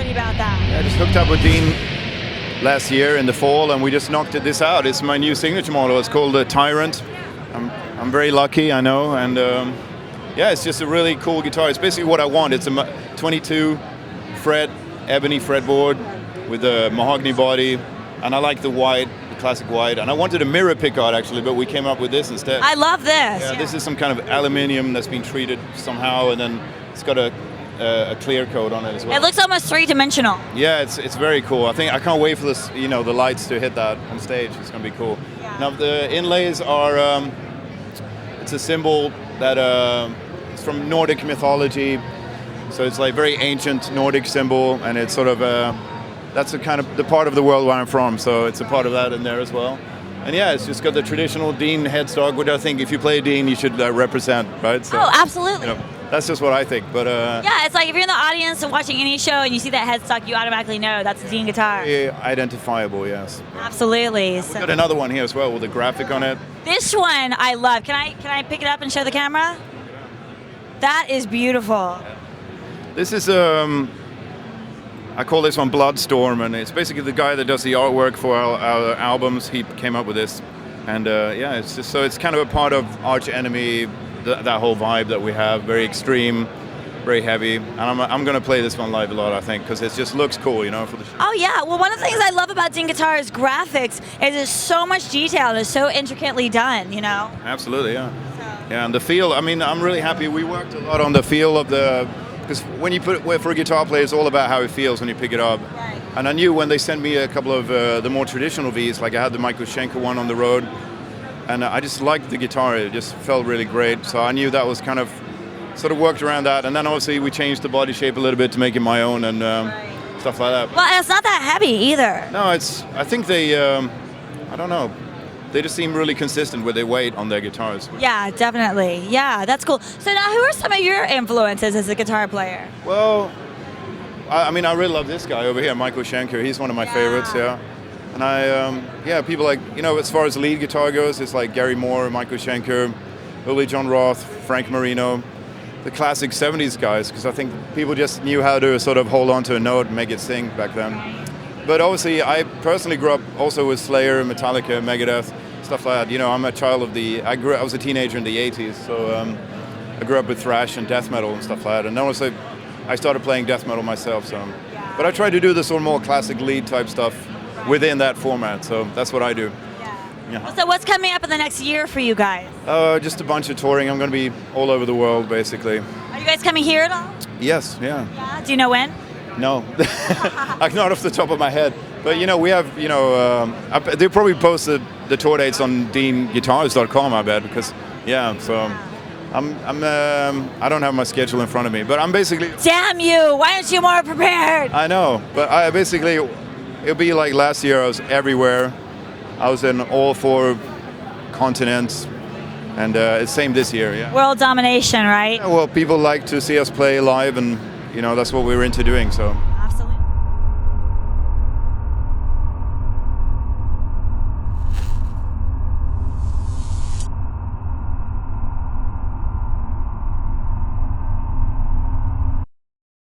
happy about that. I just hooked up with Dean last year in the fall, and we just knocked this out. It's my new signature model. It's called the Tyrant. I'm very lucky, I know, and yeah, it's just a really cool guitar. It's basically what I want. It's a 22 fret ebony fretboard with a mahogany body, and I like the white, the classic white. And I wanted a mirror pickguard actually, but we came up with this instead. I love this. Yeah, this is some kind of aluminium that's been treated somehow, and then it's got a clear coat on it as well. It looks almost three-dimensional. Yeah, it's very cool. I can't wait for this, the lights to hit that on stage. It's gonna be cool. Yeah. Now the inlays are, it's a symbol that it's from Nordic mythology, so it's like very ancient Nordic symbol, and it's sort of that's a kind of the part of the world where I'm from, so it's a part of that in there as well. And yeah, it's just got the traditional Dean headstock, which I think if you play Dean, you should represent, right? So, Oh, absolutely. That's just what I think. But yeah, it's like if you're in the audience and watching any show and you see that headstock, you automatically know that's a Dean guitar. identifiable, yes. Absolutely. We've got another one here as well with a graphic on it. This one I love. Can I pick it up and show the camera? That is beautiful. This is I call this one Bloodstorm, and it's basically the guy that does the artwork for our albums. He came up with this, and yeah, it's just so it's kind of a part of Arch Enemy, that whole vibe that we have, very extreme, very heavy. And I'm going to play this one live a lot, I think, because it just looks cool, for the show. Oh yeah, well one of the things I love about Dean Guitar's graphics is there's so much detail, it's so intricately done, Absolutely, yeah. Yeah, and the feel, I'm really happy. We worked a lot on the feel of because when you put it for a guitar player, it's all about how it feels when you pick it up. Right. And I knew when they sent me a couple of the more traditional Vs, like I had the Michael Schenker one on the road, and I just liked the guitar. It just felt really great. So I knew that was kind of sort of worked around that. And then obviously we changed the body shape a little bit to make it my own and stuff like that. Well, and it's not that heavy either. No, I think they, I don't know. They just seem really consistent with their weight on their guitars. Yeah, definitely. Yeah, that's cool. So now who are some of your influences as a guitar player? Well, I really love this guy over here, Michael Schenker. He's one of my favorites, yeah. And people like, as far as lead guitar goes, it's like Gary Moore, Michael Schenker, Uli John Roth, Frank Marino, the classic 70s guys, because I think people just knew how to sort of hold on to a note and make it sing back then. But obviously, I personally grew up also with Slayer, Metallica, Megadeth, stuff like that. I'm a child of I was a teenager in the 80s, so I grew up with thrash and death metal and stuff like that. And then also, I started playing death metal myself. So, but I try to do the sort of more classic lead type stuff within that format. So that's what I do. Yeah. So what's coming up in the next year for you guys? Just a bunch of touring. I'm going to be all over the world, basically. Are you guys coming here at all? Yes, yeah. Yeah. Do you know when? No, not off the top of my head. But we have, they'll probably post the tour dates on DeanGuitars.com, I bet, because so I don't have my schedule in front of me, but I'm basically. Damn you! Why aren't you more prepared? I know, but it'll be like last year. I was everywhere. I was in all 4 continents, and it's same this year. Yeah. World domination, right? Yeah, well, people like to see us play live, and that's what we're into doing. So.